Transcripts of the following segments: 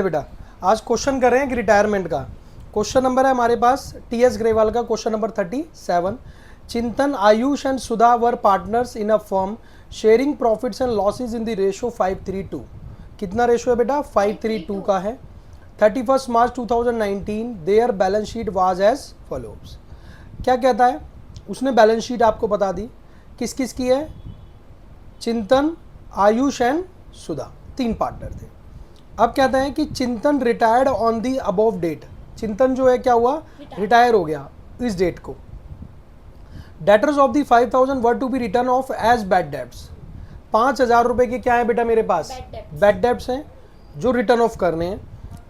बेटा आज क्वेश्चन कर रहे हैं कि रिटायरमेंट का क्वेश्चन नंबर है हमारे पास टीएस ग्रेवाल का question number 37। Chintan, Ayush and Sudha were partners in a firm sharing profits and losses in the ratio 5:3:2। कितना रेशो है बेटा? 5:3:2 का है। 31 March 2019 their balance sheet was as follows. क्या कहता है? उसने बैलेंस शीट आपको बता दी। किस किस की है? चिंतन, आयुष एंड सुधा, 3 पार्टनर थे। अब कहते हैं कि Chintan retired on the above date. Chintan जो है क्या हुआ? रिटायर हो गया इस डेट को। Debtors of the 5,000 were to be written off as bad debts. 5,000 रुपए के क्या है बेटा मेरे पास? बैड डेब्ट्स हैं जो रिटर्न ऑफ करने हैं।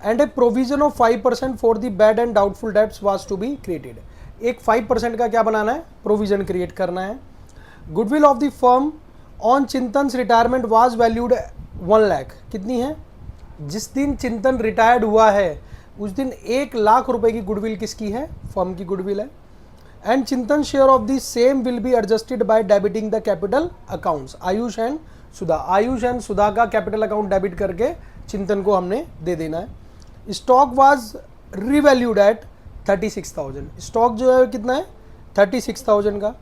And a provision of 5% for the bad and doubtful debts was to be created. एक 5% का क्या बनाना है? प्रोविजन क्रिएट करना है। Goodwill of the firm on चिंतन रिटायरमेंट वाज वैल्यूड 1 लाख। कितनी है? जिस दिन चिंतन रिटायर्ड हुआ है उस दिन 1 लाख रुपए की गुडविल किसकी है? फर्म की गुडविल है। And Chintan share of the same will be adjusted by debiting the capital accounts Ayush and Sudha. Ayush and Sudha का कैपिटल अकाउंट डेबिट करके चिंतन को हमने दे देना है। Stock was revalued at 36,000। Stock जो है कितना है? 36,000 का।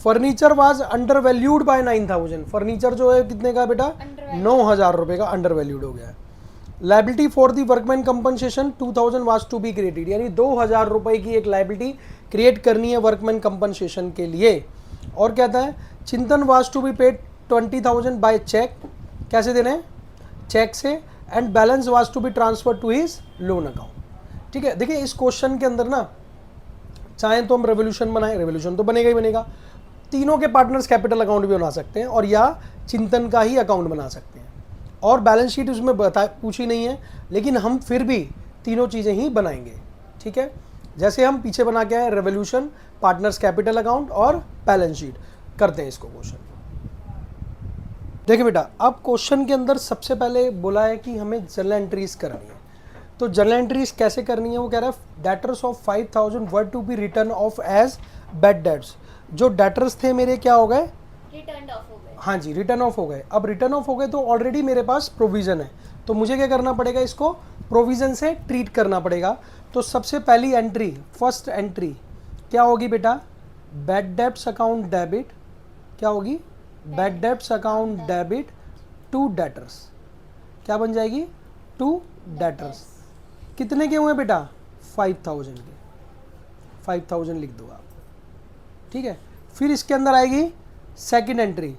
Furniture was undervalued by 9,000। Furniture जो है कितने का बेटा? 9,000 रुपए का अंडर वैल्यूड हो गया है। Liability for the workman compensation 2,000 was to be created. यानी 2,000 रुपए की एक लाइबिलिटी क्रिएट करनी है वर्कमैन कंपनसेशन के लिए। और कहता है Chintan was to be paid 20,000 by cheque. कैसे देना है? चेक से। And balance was to be transfer to his loan account. ठीक है, देखिए इस क्वेश्चन के अंदर ना चाहे तो हम रेवोल्यूशन बनाए, रेवोल्यूशन तो बनेगा ही बनेगा। तीनों के पार्टनर्स कैपिटल अकाउंट भी बना सकते हैं और या चिंतन का ही अकाउंट बना सकते हैं। और बैलेंस शीट उसमें पूछी नहीं है, लेकिन हम फिर भी तीनों चीज़ें ही बनाएंगे। ठीक है, जैसे हम पीछे बना के आए रेवोल्यूशन, पार्टनर्स कैपिटल अकाउंट और बैलेंस शीट। करते हैं इसको क्वेश्चन। देखिए बेटा, अब क्वेश्चन के अंदर सबसे पहले बोला है कि हमें जर्नल एंट्रीज करनी है। तो जर्नल एंट्रीज कैसे करनी है? वो कह रहा है debtors of 5,000 were to be written off as bad debts. जो डेटर्स थे मेरे क्या हो गए? रिटर्न ऑफ हो गए। हाँ जी, रिटर्न ऑफ हो गए। अब रिटर्न ऑफ हो गए तो ऑलरेडी मेरे पास प्रोविजन है, तो मुझे क्या करना पड़ेगा? इसको प्रोविजन से ट्रीट करना पड़ेगा। तो सबसे पहली एंट्री, फर्स्ट एंट्री क्या होगी बेटा? Bad debts account debit. क्या होगी? Bad debts account debit to debtors. क्या बन जाएगी? To debtors. कितने के हुए बेटा? 5,000 के। 5,000 लिख दो आप। ठीक है, फिर इसके अंदर आएगी सेकंड एंट्री।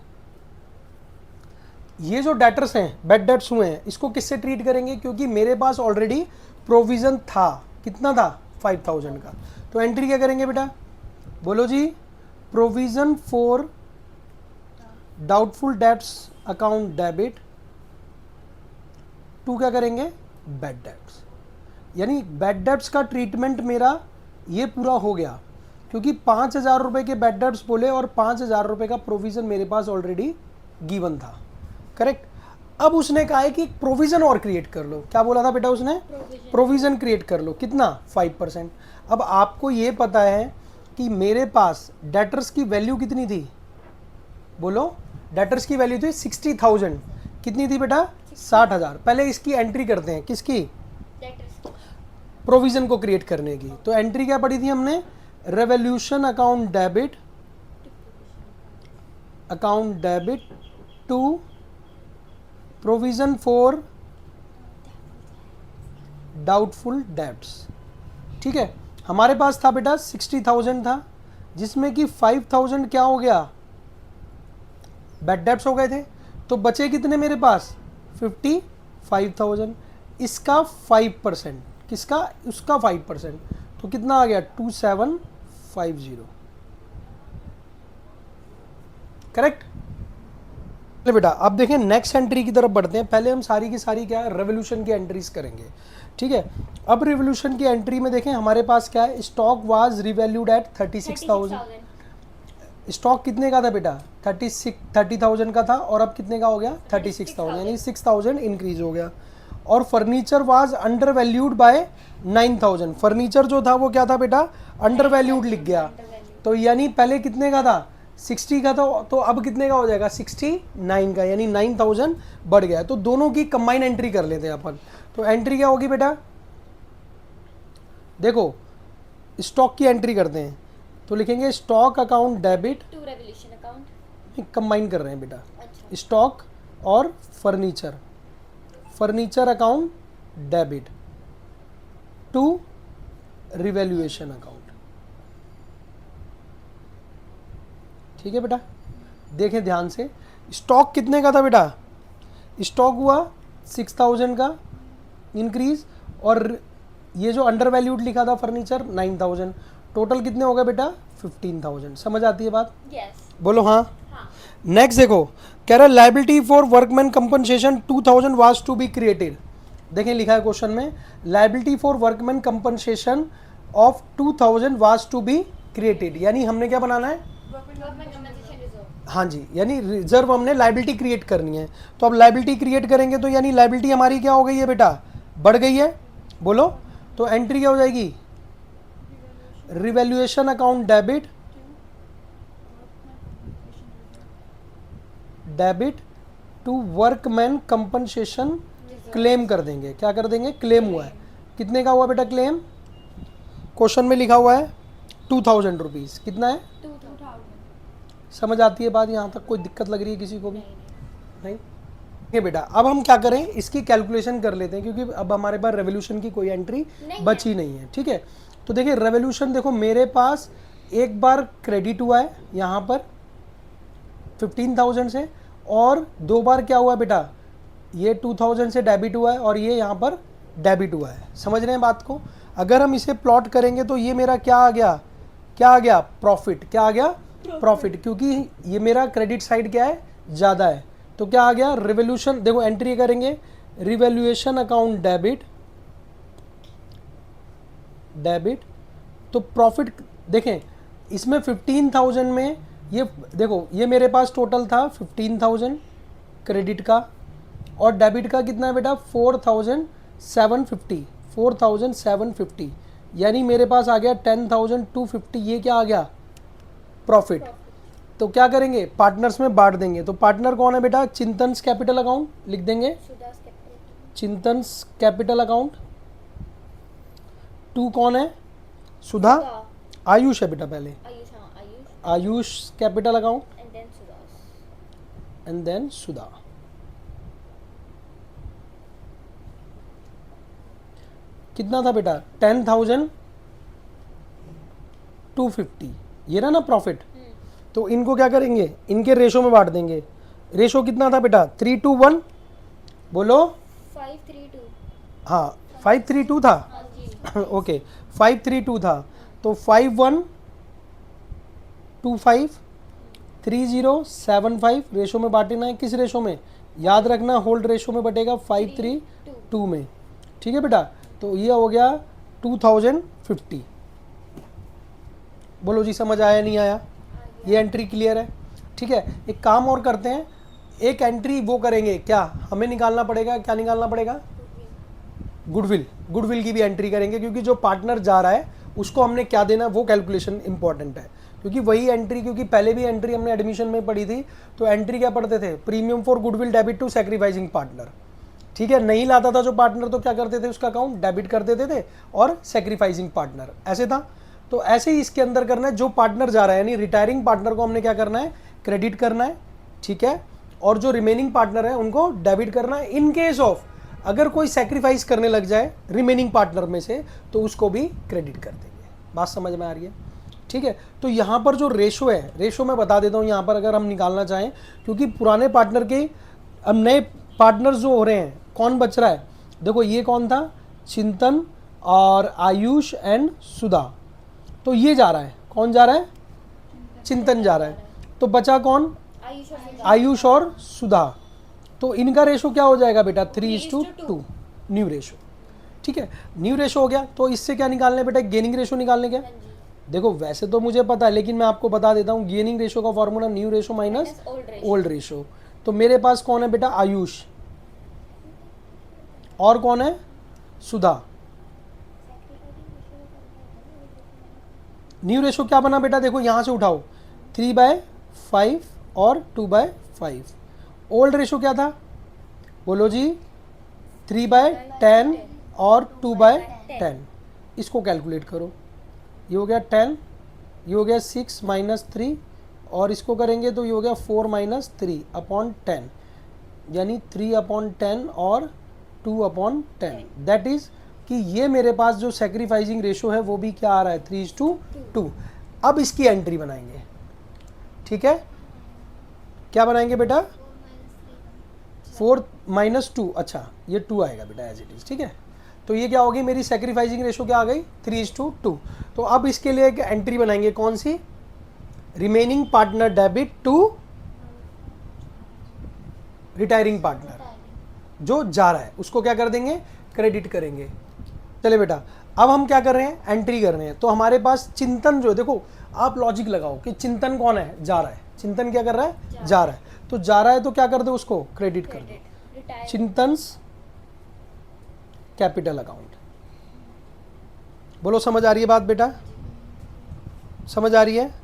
ये जो डेटर्स हैं, बैड डेट्स हुए हैं, इसको किससे ट्रीट करेंगे? क्योंकि मेरे पास ऑलरेडी प्रोविजन था। कितना था? 5,000 का। तो एंट्री क्या करेंगे बेटा? बोलो जी। Provision for doubtful debts account debit to क्या करेंगे? Bad debts. यानी बैड डेट्स का ट्रीटमेंट मेरा ये पूरा हो गया, क्योंकि 5,000 रुपए के बैड डेट्स बोले और 5,000 रुपए का प्रोविजन मेरे पास ऑलरेडी गिवन था। करेक्ट। अब उसने कहा है कि प्रोविजन और क्रिएट कर लो। क्या बोला था बेटा उसने? प्रोविजन क्रिएट कर लो। कितना? 5%। अब आपको ये पता है कि मेरे पास डेटर्स की वैल्यू कितनी थी? बोलो। डेटर्स की वैल्यू थी 60,000। कितनी थी बेटा? 60,000। पहले इसकी एंट्री करते हैं। किसकी? प्रोविजन को क्रिएट करने की। तो एंट्री क्या पड़ी थी हमने? Revolution account debit to provision for doubtful debts. ठीक है, हमारे पास था बेटा 60,000 था, जिसमें कि 5,000 क्या हो गया? बैड डेब्ट्स हो गए थे। तो बचे कितने मेरे पास? 55,000। इसका 5%। किसका? उसका 5%। तो कितना आ गया? 2750। करेक्ट। बेटा अब देखें नेक्स्ट एंट्री की तरफ बढ़ते हैं। पहले हम सारी की सारी क्या रेवोल्यूशन की एंट्रीज करेंगे। ठीक है, अब रेवोल्यूशन की एंट्री में देखें हमारे पास क्या है? Stock was revalued at 36,000। Stock कितने का था बेटा? 30,000 का था और अब कितने का हो गया? 36,000। यानी 6,000 इंक्रीज हो गया। और furniture was undervalued by 9,000। Furniture जो था वो क्या था बेटा? अंडर वैल्यूड लिख गया। तो यानी पहले कितने का था? 60 का था, तो अब कितने का हो जाएगा? 69 का। यानी 9,000 बढ़ गया। तो दोनों की कंबाइन एंट्री कर लेते हैं अपन। तो एंट्री क्या होगी बेटा, देखो स्टॉक की एंट्री करते हैं तो लिखेंगे stock account debit, to revolution account. Combine कर रहे हैं बेटा, अच्छा, स्टॉक और furniture, furniture account debit to revaluation account. ठीक है बेटा, देखें ध्यान से, स्टॉक कितने का था बेटा, स्टॉक हुआ 6000 का इंक्रीज, और ये जो अंडर वैल्यूड लिखा था फर्नीचर 9000, टोटल कितने हो गए बेटा 15000। समझ आती है बात, यस, बोलो हाँ। हाँ, नेक्स्ट देखो, कह रहा है liability for workman compensation 2000 was to be created. देखें लिखा है क्वेश्चन में, liability for workman compensation of 2000 was to be created, यानी हमने क्या बनाना है, गवर्नमेंट कंपनसेशन रिजर्व। हाँ जी, यानी रिजर्व हमने लाइबिलिटी क्रिएट करनी है। तो अब लाइबिलिटी क्रिएट करेंगे तो यानी लाइबिलिटी हमारी क्या हो गई है बेटा, बढ़ गई है, बोलो। तो एंट्री क्या हो जाएगी, revaluation account debit, debit to workman compensation claim कर देंगे। क्या कर देंगे, क्लेम हुआ है, कितने का हुआ बेटा क्लेम, क्वेश्चन में लिखा हुआ है 2000 रुपीज़, कितना है, 2000। समझ आती है बात, यहाँ तक कोई दिक्कत लग रही है किसी को भी नहीं। ठीक बेटा, अब हम क्या करें, इसकी कैलकुलेशन कर लेते हैं, क्योंकि अब हमारे पास रेवोल्यूशन की कोई एंट्री बची नहीं है। ठीक है, तो देखिए रेवोल्यूशन, देखो मेरे पास एक बार क्रेडिट हुआ है यहाँ पर 15000 से, और दो बार क्या हुआ बेटा, ये 2000 से डेबिट हुआ है और ये यहाँ पर डेबिट हुआ है। समझ रहे हैं बात को, अगर हम इसे प्लॉट करेंगे तो ये मेरा क्या आ गया, क्या आ गया, प्रॉफिट, क्या आ गया, प्रॉफिट, क्योंकि ये मेरा क्रेडिट साइड क्या है, ज़्यादा है, तो क्या आ गया, रिवोल्यूशन, देखो एंट्री करेंगे, रिवैल्यूएशन अकाउंट डेबिट, डेबिट, तो प्रॉफिट देखें, इसमें 15000 में ये देखो, ये मेरे पास टोटल था 15000 क्रेडिट का, और डेबिट का कितना है बेटा 4750, 4750, यानी मेरे पास आ गया 10250, ये क्या आ गया, प्रॉफिट। तो क्या करेंगे, पार्टनर्स में बांट देंगे। तो पार्टनर कौन है बेटा, चिंतन्स कैपिटल अकाउंट लिख देंगे, Sudha's capital. Chintan's capital account, to कौन है, सुधा, आयुष है बेटा पहले, आयुष, हाँ Ayush, Ayush capital account, and then Sudha's. And then Sudha. कितना था बेटा 10250, ये रहा ना प्रॉफिट। तो इनको क्या करेंगे, इनके रेशो में बांट देंगे। रेशो कितना था बेटा 3:1, बोलो 532। हाँ 5:3 था, हाँ जी, ओके 5:3 था, तो 5125 3075 रेशो में बांटना है, किस रेशो में, याद रखना होल्ड रेशो में बटेगा 5:3 में। ठीक है बेटा, तो ये हो गया 2050। बोलो जी समझ आया नहीं आया, ये एंट्री क्लियर है। ठीक है, एक काम और करते हैं, एक एंट्री वो करेंगे, क्या हमें निकालना पड़ेगा, क्या निकालना पड़ेगा, गुडविल, गुडविल की भी एंट्री करेंगे, क्योंकि जो पार्टनर जा रहा है उसको हमने क्या देना, वो कैलकुलेशन इंपॉर्टेंट है, क्योंकि वही एंट्री, क्योंकि पहले भी एंट्री हमने एडमिशन में पढ़ी थी, तो एंट्री क्या पढ़ते थे, premium for goodwill debit to sacrificing partner. ठीक है, नहीं लाता था जो पार्टनर तो क्या करते थे, उसका अकाउंट डेबिट कर देते थे और सैक्रिफाइसिंग पार्टनर, ऐसे था। तो ऐसे ही इसके अंदर करना है, जो पार्टनर जा रहा है यानी रिटायरिंग पार्टनर को हमने क्या करना है, क्रेडिट करना है। ठीक है, और जो रिमेनिंग पार्टनर है उनको डेबिट करना है। इन केस ऑफ अगर कोई सैक्रिफाइस करने लग जाए रिमेनिंग पार्टनर में से, तो उसको भी क्रेडिट कर देंगे। बात समझ में आ रही है। ठीक है, तो यहाँ पर जो रेशो है, रेशो मैं बता देता हूँ यहाँ पर, अगर हम निकालना चाहें, क्योंकि पुराने पार्टनर के अब नए पार्टनर जो हो रहे हैं, कौन बच रहा है, देखो ये कौन था, चिंतन और आयुष एंड सुधा, तो ये जा रहा है, कौन जा रहा है, चिंतन जा रहा है, तो बचा कौन, आयुष और सुधा। आयुष और सुधा, तो इनका रेशो क्या हो जाएगा बेटा 3:2, न्यू रेशो। ठीक है, न्यू रेशो हो गया, तो इससे क्या निकालना है बेटा, गेनिंग रेशो निकालने के। हाँ जी, देखो वैसे तो मुझे पता है, लेकिन मैं आपको बता देता हूँ, गेनिंग रेशो का formula new ratio minus old ratio. Old ratio. तो मेरे पास कौन है बेटा, आयुष, और कौन है, सुधा। न्यू रेशो क्या बना बेटा, देखो यहाँ से उठाओ, 3/5 और 2/5। ओल्ड रेशो क्या था, बोलो जी, 3/10 और 2/10, इसको कैलकुलेट करो। ये हो गया 10, ये हो गया 6 माइनस 3, और इसको करेंगे तो ये हो गया 4 माइनस 3 अपॉन 10, यानी 3/10 और 2/10। दैट इज़ कि ये मेरे पास जो सेक्रीफाइसिंग रेशो है वो भी क्या आ रहा है, 3:2। अब इसकी एंट्री बनाएंगे, ठीक है। क्या बनाएंगे बेटा, 4 माइनस 2, अच्छा ये 2 आएगा बेटा एज इट इज़, ठीक है। तो ये क्या होगी, मेरी सेक्रीफाइसिंग रेशो क्या आ गई, 3:2। तो अब इसके लिए एक एंट्री बनाएंगे, कौन सी, remaining partner debit to retiring partner, जो जा रहा है उसको क्या कर देंगे, क्रेडिट करेंगे। चले बेटा, अब हम क्या कर रहे हैं, एंट्री कर रहे हैं। तो हमारे पास चिंतन जो, देखो आप लॉजिक लगाओ कि चिंतन कौन है, जा रहा है, चिंतन क्या कर रहा है, जा रहा है। तो जा रहा है तो क्या कर दो, उसको क्रेडिट कर दो, चिंतन्स कैपिटल अकाउंट। बोलो समझ आ रही है बात बेटा, समझ आ रही है।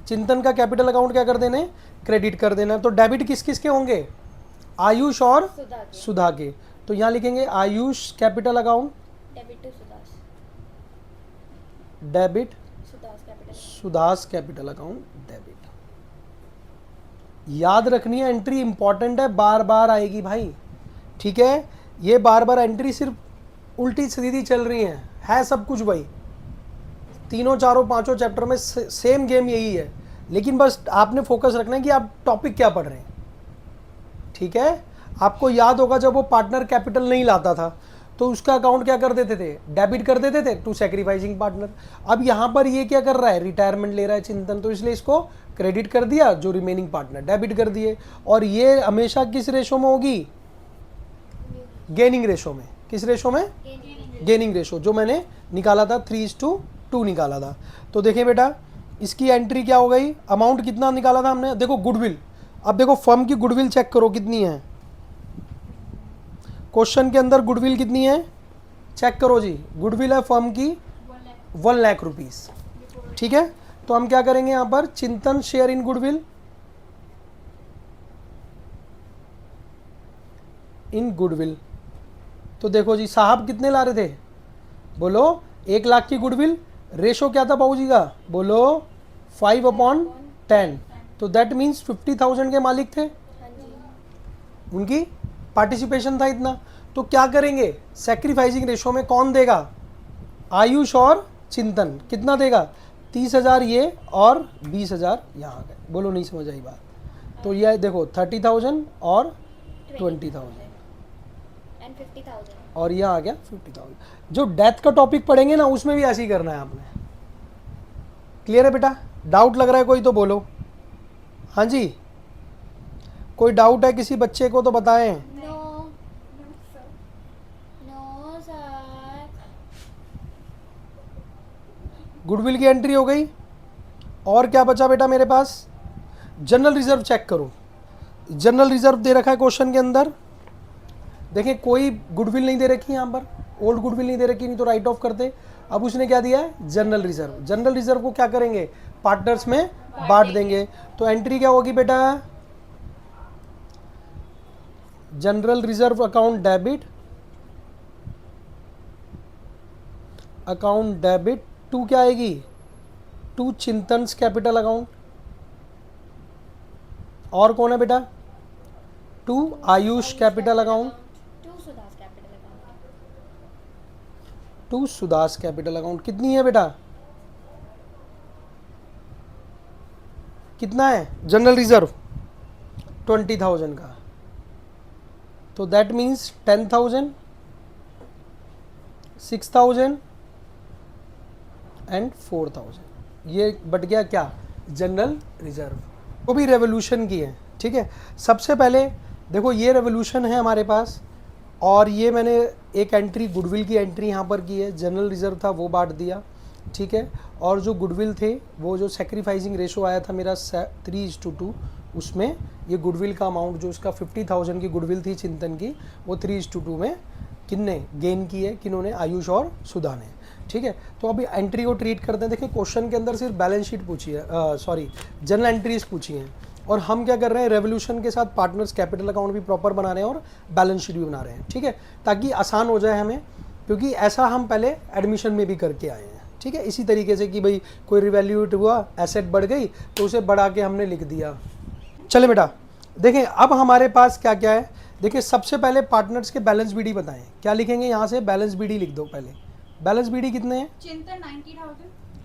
चिंतन का कैपिटल अकाउंट क्या कर देना है, क्रेडिट कर देना। तो डेबिट किस किस के होंगे, आयुष और सुधा के। तो यहां लिखेंगे Ayush capital account, debit to Sudas, debit Sudas capital, Sudas capital account debit. याद रखनी है, एंट्री इंपॉर्टेंट है, बार बार आएगी भाई, ठीक है। ये बार बार एंट्री सिर्फ उल्टी सीधी चल रही है सब कुछ भाई, तीनों चारों पांचों चैप्टर में सेम गेम यही है, लेकिन बस आपने फोकस रखना है कि आप टॉपिक क्या पढ़ रहे हैं, ठीक है। आपको याद होगा जब वो पार्टनर कैपिटल नहीं लाता था तो उसका अकाउंट क्या कर देते थे, डेबिट कर देते थे टू सेक्रीफाइसिंग पार्टनर। अब यहाँ पर ये क्या कर रहा है, रिटायरमेंट ले रहा है चिंतन, तो इसलिए इसको क्रेडिट कर दिया, जो रिमेनिंग पार्टनर डेबिट कर दिए। और ये हमेशा किस रेशो में होगी, गेनिंग रेशो में। किस रेशो में, गेनिंग रेशो, जो मैंने निकाला था 3:2 निकाला था। तो देखिए बेटा, इसकी एंट्री क्या हो गई, अमाउंट कितना निकाला था हमने, देखो गुडविल। अब देखो फर्म की गुडविल चेक करो कितनी है, क्वेश्चन के अंदर गुडविल कितनी है, चेक करो जी। गुडविल है फर्म की 1 लाख रुपीस, ठीक है। तो हम क्या करेंगे यहाँ पर, चिंतन share in goodwill, in goodwill. तो देखो जी, साहब कितने ला रहे थे, बोलो 1 लाख की गुडविल, रेशो क्या था बाबू जी का, बोलो 5/10। तो दैट मीन्स 50,000 के मालिक थे, उनकी पार्टिसिपेशन था इतना। तो क्या करेंगे, सेक्रीफाइसिंग रेशो में कौन देगा, आयुष और चिंतन। कितना देगा, 30,000 ये और 20,000 यहाँ आ गए। बोलो नहीं समझ आई बात। तो ये देखो 30,000 और 20,000 एंड 50,000, और यहाँ आ गया 50,000। जो डेथ का टॉपिक पढ़ेंगे ना उसमें भी ऐसे ही करना है आपने। क्लियर है बेटा, डाउट लग रहा है कोई तो बोलो, हाँ जी। कोई डाउट है किसी बच्चे को तो बताएं। नो नो सर, गुडविल की एंट्री हो गई, और क्या बचा बेटा मेरे पास, जनरल रिजर्व चेक करो। जनरल रिजर्व दे रखा है क्वेश्चन के अंदर, देखें कोई गुडविल नहीं दे रखी यहाँ पर, ओल्ड गुडविल नहीं दे रखी, नहीं तो राइट ऑफ करते। अब उसने क्या दिया है, जनरल रिजर्व। जनरल रिजर्व को क्या करेंगे, पार्टनर्स में बांट देंगे। तो एंट्री क्या होगी बेटा, general reserve account debit, account debit to क्या आएगी, टू चिंतन्स कैपिटल अकाउंट। और कौन है बेटा, to Ayush capital account, to Sudas capital account, to Sudas capital account. कितनी है बेटा, कितना है जनरल रिजर्व, 20,000 का। तो दैट मीन्स 10,000, 6,000 एंड 4,000। ये बट गया क्या, जनरल रिजर्व। वो भी रेवोल्यूशन की है, ठीक है। सबसे पहले देखो ये रेवोल्यूशन है हमारे पास, और ये मैंने एक एंट्री गुडविल की एंट्री यहाँ पर की है, जनरल रिजर्व था वो बांट दिया, ठीक है। और जो गुडविल थे वो जो सेक्रीफाइसिंग रेशो आया था मेरा 3:2, उसमें ये गुडविल का अमाउंट जो इसका 50,000 की गुडविल थी चिंतन की, वो 3:2 में किन्ने गेन की है, किन्होंने, आयुष और सुधा ने, ठीक है। तो अभी एंट्री को ट्रीट करते हैं। देखिए क्वेश्चन के अंदर सिर्फ बैलेंस शीट पूछी है, सॉरी जनरल एंट्रीज पूछी हैं। और हम क्या कर रहे हैं, रेवोल्यूशन के साथ पार्टनर्स कैपिटल अकाउंट भी प्रॉपर बना रहे हैं और बैलेंस शीट भी बना रहे हैं, ठीक है, ताकि आसान हो जाए हमें, क्योंकि ऐसा हम पहले एडमिशन में भी करके आए हैं, ठीक है। इसी तरीके से कि भाई कोई रिवैल्यूएट हुआ, एसेट बढ़ गई तो उसे बढ़ा के हमने लिख दिया। चले बेटा देखें अब हमारे पास क्या क्या है। देखिए सबसे पहले पार्टनर्स के बैलेंस बीडी बताएं, क्या लिखेंगे यहाँ से, बैलेंस बीडी लिख दो पहले। बैलेंस बीडी कितने हैं? चिंतन 90,000,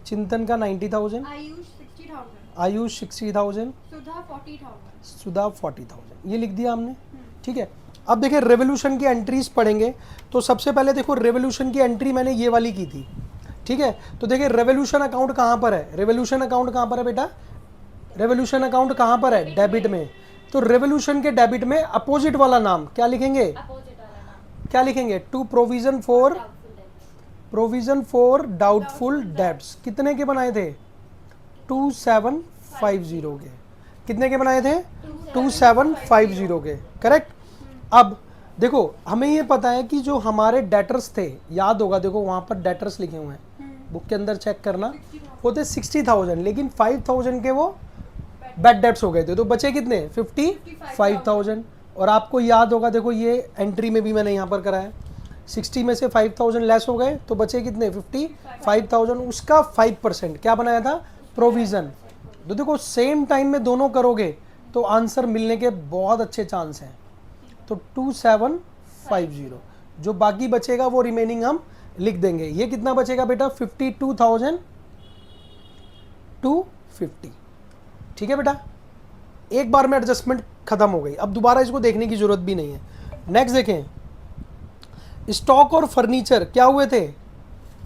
चिंतन का 90,000, आयुष 60,000, आयुष 60,000, सुधा 40,000। सुधा 40,000, ये लिख दिया हमने, ठीक है। अब देखिए रेवोल्यूशन की एंट्रीज पढ़ेंगे तो सबसे पहले देखो रेवोल्यूशन की एंट्री मैंने ये वाली की थी, ठीक है। तो देखिए रेवोल्यूशन अकाउंट कहाँ पर है, रेवोल्यूशन अकाउंट कहाँ पर है बेटा, रेवोल्यूशन अकाउंट कहाँ पर है, डेबिट में। तो रेवोल्यूशन के डेबिट में अपोजिट वाला नाम क्या लिखेंगे, अपोजिट वाला नाम क्या लिखेंगे, to provision for, doubtful debts. Provision for doubtful debts. कितने के बनाए थे, 2750 के। कितने के बनाए थे, 2750 के, करेक्ट। अब देखो हमें ये पता है कि जो हमारे डेटर्स थे, याद होगा देखो वहां पर डेटर्स लिखे हुए हैं, बुक के अंदर चेक करना, वो थे 60,000, लेकिन 5,000 के वो बैड डेट्स हो गए थे, तो बचे कितने, 55,000। और आपको याद होगा देखो ये एंट्री में भी मैंने यहाँ पर कराया, 60 में से 5,000 लेस हो गए तो बचे कितने, 55,000। उसका 5% क्या बनाया था, प्रोविजन। तो देखो सेम टाइम में दोनों करोगे तो आंसर मिलने के बहुत अच्छे चांस हैं। तो 2750, जो बाकी बचेगा वो रिमेनिंग हम लिख देंगे। ये कितना बचेगा बेटा, 52,250, ठीक है बेटा। एक बार में एडजस्टमेंट खत्म हो गई, अब दोबारा इसको देखने की जरूरत भी नहीं है। नेक्स्ट देखें, स्टॉक और फर्नीचर क्या हुए थे।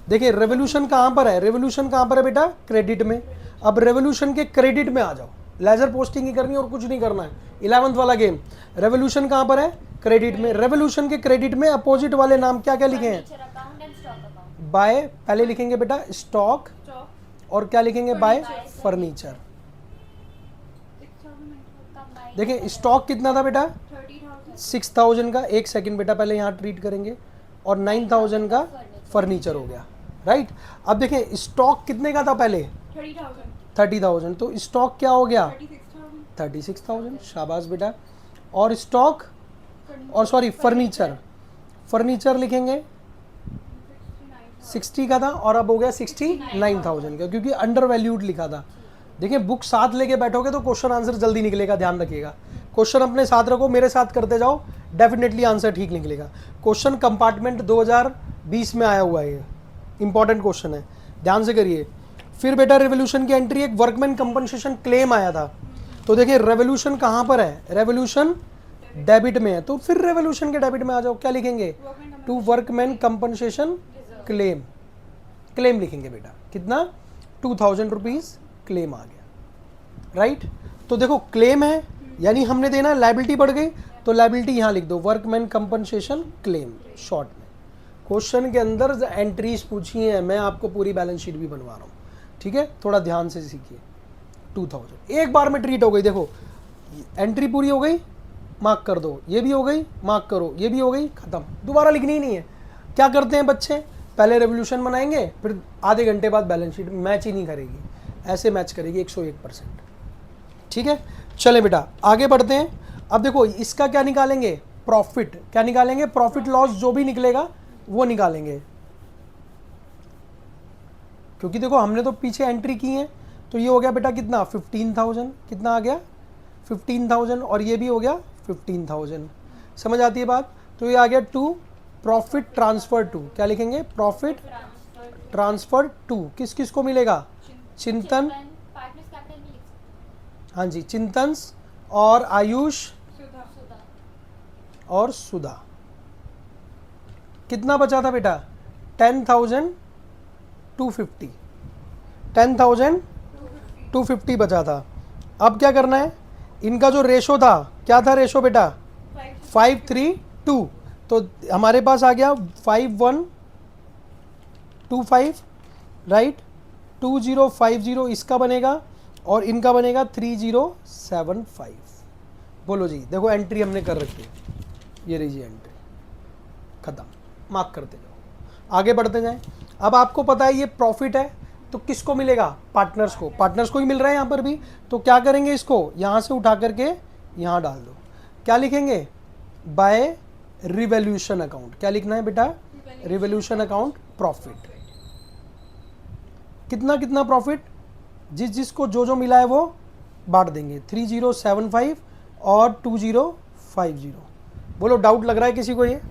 देखिए रेवोल्यूशन कहां पर है, रेवोल्यूशन कहां पर है बेटा, क्रेडिट में। अब रेवोल्यूशन के क्रेडिट में आ जाओ, लेजर पोस्टिंग ही करनी और कुछ नहीं करना है, 11th वाला गेम। रेवोल्यूशन कहां पर है, क्रेडिट में। रेवोल्यूशन के क्रेडिट में अपोजिट वाले नाम क्या क्या लिखे हैं, furniture account and stock account. By पहले लिखेंगे बेटा स्टॉक, और क्या लिखेंगे, बाय फर्नीचर। कंबाइंड देखिए स्टॉक कितना था बेटा, 30,000, 6,000 का। एक सेकंड बेटा पहले यहाँ ट्रीट करेंगे, और 9,000 का फर्नीचर हो गया, राइट। अब देखें स्टॉक कितने का था पहले, 30,000, 30,000, तो स्टॉक क्या हो गया, 36,000, 36,000, शाबाश बेटा। और स्टॉक, और सॉरी फर्नीचर, फर्नीचर लिखेंगे 60 का था और अब हो गया 69,000 का, क्योंकि अंडर वैल्यूड लिखा था। देखिए बुक साथ लेके बैठोगे तो क्वेश्चन आंसर जल्दी निकलेगा, ध्यान रखिएगा। क्वेश्चन अपने साथ रखो, मेरे साथ करते जाओ, डेफिनेटली आंसर ठीक निकलेगा। क्वेश्चन कंपार्टमेंट 2020 में आया हुआ है, ये इंपॉर्टेंट क्वेश्चन है, ध्यान से करिए। फिर बेटा रेवोल्यूशन की एंट्री, एक वर्कमैन कंपनसेशन क्लेम आया था। तो देखिए रेवोल्यूशन कहाँ पर है, रेवोल्यूशन डेबिट में है, तो फिर रेवोल्यूशन के डेबिट में आ जाओ, क्या लिखेंगे, to workman compensation claim, claim लिखेंगे बेटा। कितना, 2,000 रुपीज़ क्लेम आ गया, राइट। तो देखो क्लेम है यानी हमने देना, लायबिलिटी बढ़ गई तो लायबिलिटी यहाँ लिख दो, वर्कमैन कंपनसेशन क्लेम शॉर्ट में। क्वेश्चन के अंदर एंट्रीज पूछी हैं, मैं आपको पूरी बैलेंस शीट भी बनवा रहा हूँ, ठीक है, थोड़ा ध्यान से सीखिए। 2,000 एक बार में ट्रीट हो गई, देखो एंट्री पूरी हो गई, मार्क कर दो, ये भी हो गई, मार्क करो, ये भी हो गई, खत्म, दोबारा लिखनी ही नहीं है। क्या करते हैं बच्चे, पहले रेवोल्यूशन बनाएंगे, फिर आधे घंटे बाद बैलेंस शीट मैच ही नहीं करेगी, ऐसे मैच करेगी 101%, ठीक है। चले बेटा आगे बढ़ते हैं। अब देखो इसका क्या निकालेंगे, प्रॉफिट, क्या निकालेंगे, प्रॉफिट लॉस जो भी निकलेगा वो निकालेंगे, क्योंकि देखो हमने तो पीछे एंट्री की है। तो ये हो गया बेटा कितना, 15,000, कितना आ गया, 15,000, और ये भी हो गया 15,000, समझ आती है बात। तो ये आ गया टू प्रॉफिट ट्रांसफर टू, क्या लिखेंगे, प्रॉफिट ट्रांसफर टू, किस किस को मिलेगा, चिंतन, पार्टनर्स कैपिटल में लिख सकते हाँ जी, चिंतन और आयुष सुधा, हैं। सुधा और सुधा। कितना बचा था बेटा, 10,250, 10,250 बचा था। अब क्या करना है, इनका जो रेशो था, क्या था रेशो बेटा, 5:3:2, तो हमारे पास आ गया 5125, राइट, 2050 इसका बनेगा और इनका बनेगा 3075। बोलो जी, देखो एंट्री हमने कर रखी है, ये रही जी एंट्री, खत्म, मार्क करते जाओ, आगे बढ़ते जाएं। अब आपको पता है ये प्रॉफिट है, तो किसको मिलेगा? पार्टनर्स को। पार्टनर्स को ही मिल रहा है यहाँ पर भी। तो क्या करेंगे, इसको यहाँ से उठा करके यहाँ डाल दो। क्या लिखेंगे? By revolution account. क्या लिखना है बेटा? Revolution account profit. कितना कितना प्रॉफिट? जिस जिसको जो जो मिला है वो बांट देंगे। 3075 और 2050। बोलो, डाउट लग रहा है किसी को? ये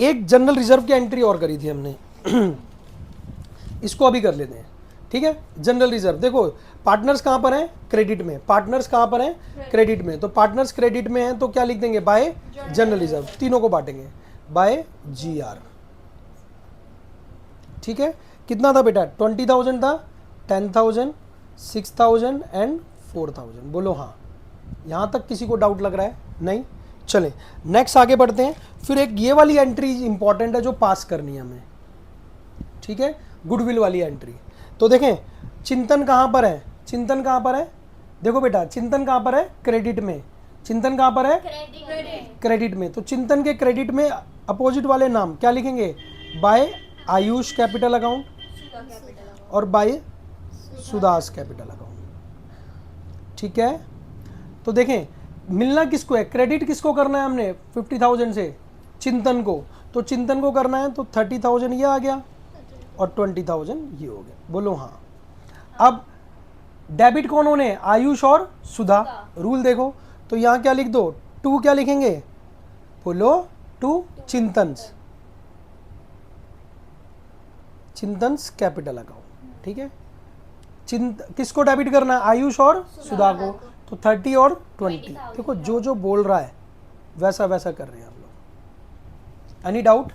एक जनरल रिजर्व की एंट्री और करी थी हमने इसको अभी कर लेते हैं, ठीक है। जनरल रिजर्व देखो, पार्टनर्स कहाँ पर हैं? क्रेडिट में। पार्टनर्स कहाँ पर हैं? क्रेडिट में। तो पार्टनर्स क्रेडिट में हैं तो क्या लिख देंगे? Bye general reserve. तीनों को बांटेंगे बाय GR, ठीक है। कितना था बेटा? 20,000 था, 10,000, 6,000 एंड 4,000। बोलो हाँ। यहाँ तक किसी को डाउट लग रहा है? नहीं। चलें नेक्स्ट आगे बढ़ते हैं। फिर एक ये वाली एंट्री इंपॉर्टेंट है जो पास करनी है हमें, ठीक है, गुडविल वाली एंट्री। तो देखें चिंतन कहाँ पर है? चिंतन कहाँ पर है? देखो बेटा, चिंतन कहाँ पर है? क्रेडिट में। चिंतन कहाँ पर है? क्रेडिट में। तो चिंतन के क्रेडिट में अपोजिट वाले नाम क्या लिखेंगे? बाय आयुष कैपिटल अकाउंट और बाय सुदास कैपिटल अकाउंट, ठीक है। तो देखें मिलना किसको है? क्रेडिट किसको करना है हमने? 50,000 से चिंतन को। तो चिंतन को करना है तो 30,000 ये आ गया और 20,000 ये हो गया। बोलो हाँ। अब डेबिट कौन होने? आयुष और सुधा। रूल देखो, तो यहाँ क्या लिख दो? टू क्या लिखेंगे? बोलो, टू चिंतन्स, चिंतन्स कैपिटल अकाउंट, ठीक है। किसको डेबिट करना है? आयुष और सुधा को। तो 30 और 20। देखो जो जो बोल रहा है वैसा वैसा कर रहे हैं आप लोग। Any doubt?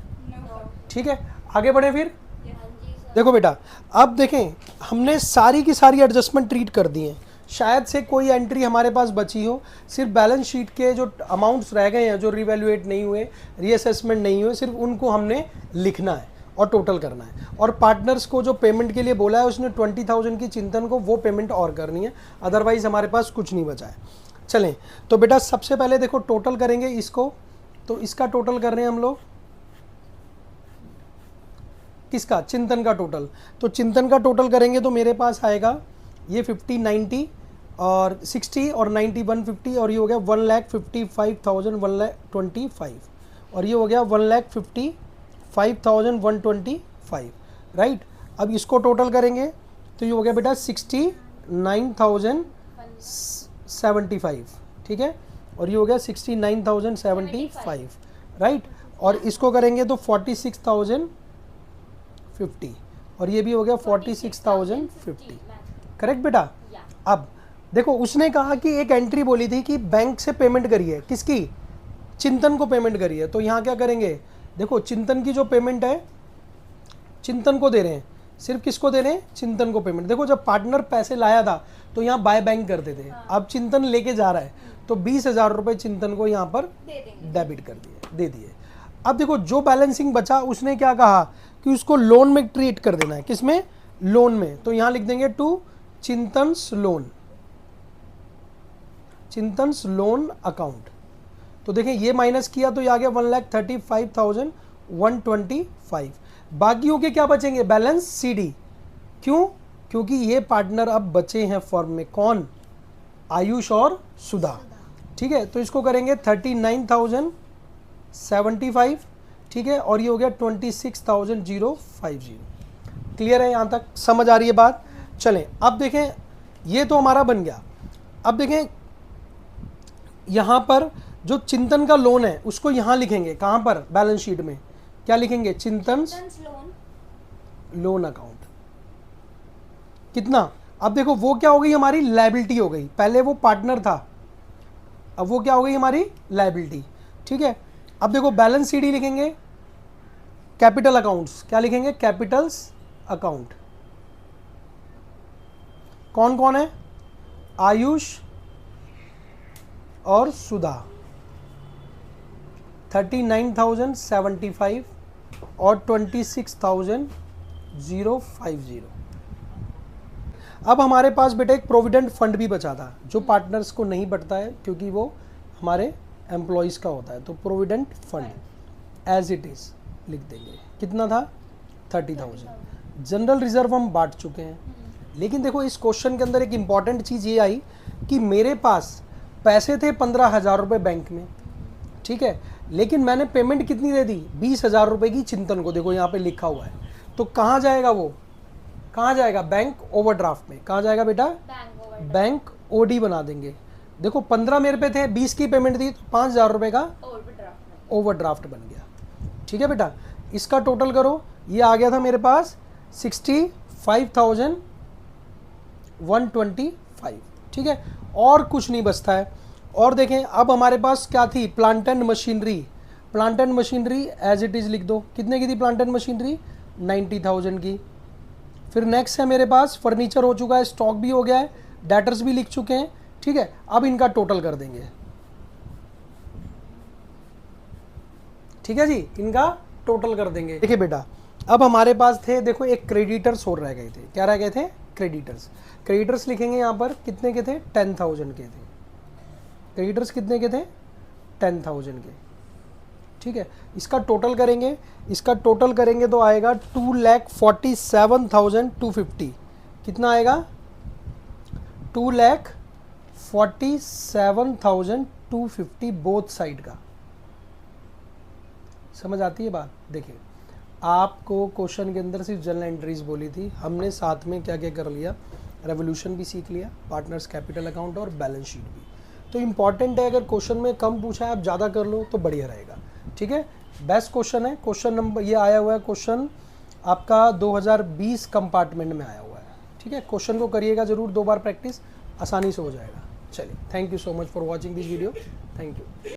ठीक है, आगे बढ़े फिर। देखो बेटा, अब देखें हमने सारी की सारी एडजस्टमेंट ट्रीट कर दी हैं। शायद से कोई एंट्री हमारे पास बची हो, सिर्फ बैलेंस शीट के जो अमाउंट्स रह गए हैं, जो रिवैल्यूएट नहीं हुए, रीअसेसमेंट नहीं हुए, सिर्फ उनको हमने लिखना है और टोटल करना है। और पार्टनर्स को जो पेमेंट के लिए बोला है उसने 20,000 की चिंतन को वो पेमेंट और करनी है, अदरवाइज हमारे पास कुछ नहीं बचा है। चलें तो बेटा सबसे पहले देखो टोटल करेंगे इसको। तो इसका टोटल कर रहे हैं हम लोग, किसका? चिंतन का टोटल। तो चिंतन का टोटल करेंगे तो मेरे पास आएगा ये 50, 90 और 60 और 90 150 और ये हो गया 1,55,000 1,25,000 और ये हो गया 1,55,125, राइट। अब इसको टोटल करेंगे तो ये हो गया बेटा 69,075, ठीक है, और ये हो गया 69,075, राइट। और इसको करेंगे तो 46,050 और ये भी हो गया 46,050, करेक्ट बेटा। अब देखो उसने कहा कि एक एंट्री बोली थी कि बैंक से पेमेंट करिए, किसकी? चिंतन को पेमेंट करिए। तो यहाँ क्या करेंगे? देखो चिंतन की जो पेमेंट है चिंतन को दे रहे हैं, सिर्फ किसको दे रहे हैं? चिंतन को पेमेंट। देखो जब पार्टनर पैसे लाया था तो यहाँ बाय बैंक करते थे, अब चिंतन लेके जा रहा है तो 20,000 रुपये चिंतन को यहाँ पर डेबिट कर दिए, दे दिए। अब देखो जो बैलेंसिंग बचा उसने क्या कहा कि उसको लोन में ट्रीट कर देना है। किसमें? लोन में। तो यहाँ लिख देंगे टू चिंतन्स लोन, चिंतन्स लोन अकाउंट। तो देखें ये माइनस किया तो ये आ गया 1,35,125। बाकियों के क्या बचेंगे? Balance CD। क्यों? क्योंकि ये पार्टनर अब बचे हैं फर्म में। कौन? आयुष और सुधा, ठीक है। तो इसको करेंगे 39,075, ठीक है, और ये हो गया 26,050। क्लियर है? यहाँ तक समझ आ रही है बात? चलें अब देखें, ये तो हमारा बन गया। अब देखें यहाँ पर जो चिंतन का लोन है उसको यहाँ लिखेंगे, कहाँ पर? बैलेंस शीट में। क्या लिखेंगे? चिंतन्स लोन अकाउंट। कितना? अब देखो वो क्या हो गई? हमारी लायबिलिटी हो गई। पहले वो पार्टनर था, अब वो क्या हो गई? हमारी लायबिलिटी, ठीक है। अब देखो बैलेंस CD लिखेंगे, कैपिटल अकाउंट्स। क्या लिखेंगे? Capitals account. कौन कौन है? आयुष और सुधा। 39,075 और 26,050। अब हमारे पास बेटा एक प्रोविडेंट फंड भी बचा था जो पार्टनर्स को नहीं बटता है क्योंकि वो हमारे एम्प्लॉयज़ का होता है। तो provident fund as it is लिख देंगे। कितना था? 30,000। जनरल रिजर्व हम बांट चुके हैं। लेकिन देखो इस क्वेश्चन के अंदर एक इम्पॉर्टेंट चीज़ ये आई कि मेरे पास पैसे थे 15,000 रुपये बैंक में, ठीक है, लेकिन मैंने पेमेंट कितनी दे दी, 20,000 रुपये की चिंतन को। देखो यहाँ पे लिखा हुआ है, तो कहाँ जाएगा वो, कहाँ जाएगा, बैंक ओवरड्राफ्ट में। कहाँ जाएगा बेटा, बैंक ओवर बैंक ओडी बना देंगे। देखो 15 मेरे पे थे, 20 की पेमेंट दी तो 5,000 रुपये का ओवरड्राफ्ट ओवरड्राफ्ट बन गया। ठीक है बेटा, इसका टोटल करो, ये आ गया था मेरे पास 65,125। ठीक है, और कुछ नहीं बचता है। और देखें अब हमारे पास क्या थी, plant and machinery. Plant and machinery as it is लिख दो, कितने की थी प्लांट एंड मशीनरी, 90,000 की। फिर नेक्स्ट है मेरे पास फर्नीचर हो चुका है, स्टॉक भी हो गया है, डेटर्स भी लिख चुके हैं। ठीक है, अब इनका टोटल कर देंगे। ठीक है जी, इनका टोटल कर देंगे। देखिए बेटा, अब हमारे पास थे, देखो एक क्रेडिटर्स और रह गए थे। क्या रह गए थे, क्रेडिटर्स। क्रेडिटर्स लिखेंगे यहाँ पर, कितने के थे, 10,000 के थे। क्रेडिटर्स कितने के थे, 10,000 के। ठीक है, इसका टोटल करेंगे, इसका टोटल करेंगे तो आएगा 2,47,250। कितना आएगा, 2,47,250 बोथ साइड का। समझ आती है बात। देखिए आपको क्वेश्चन के अंदर सिर्फ जनरल एंट्रीज बोली थी, हमने साथ में क्या क्या कर लिया, रेवोल्यूशन भी सीख लिया, पार्टनर्स कैपिटल अकाउंट और बैलेंस शीट भी। तो इम्पॉर्टेंट है, अगर क्वेश्चन में कम पूछा है आप ज़्यादा कर लो तो बढ़िया रहेगा। ठीक है, बेस्ट क्वेश्चन है। क्वेश्चन नंबर ये आया हुआ है, क्वेश्चन आपका 2020 कंपार्टमेंट में आया हुआ है। ठीक है, क्वेश्चन को करिएगा ज़रूर, 2 बार प्रैक्टिस, आसानी से हो जाएगा। चलिए, thank you so much for watching this video, thank you.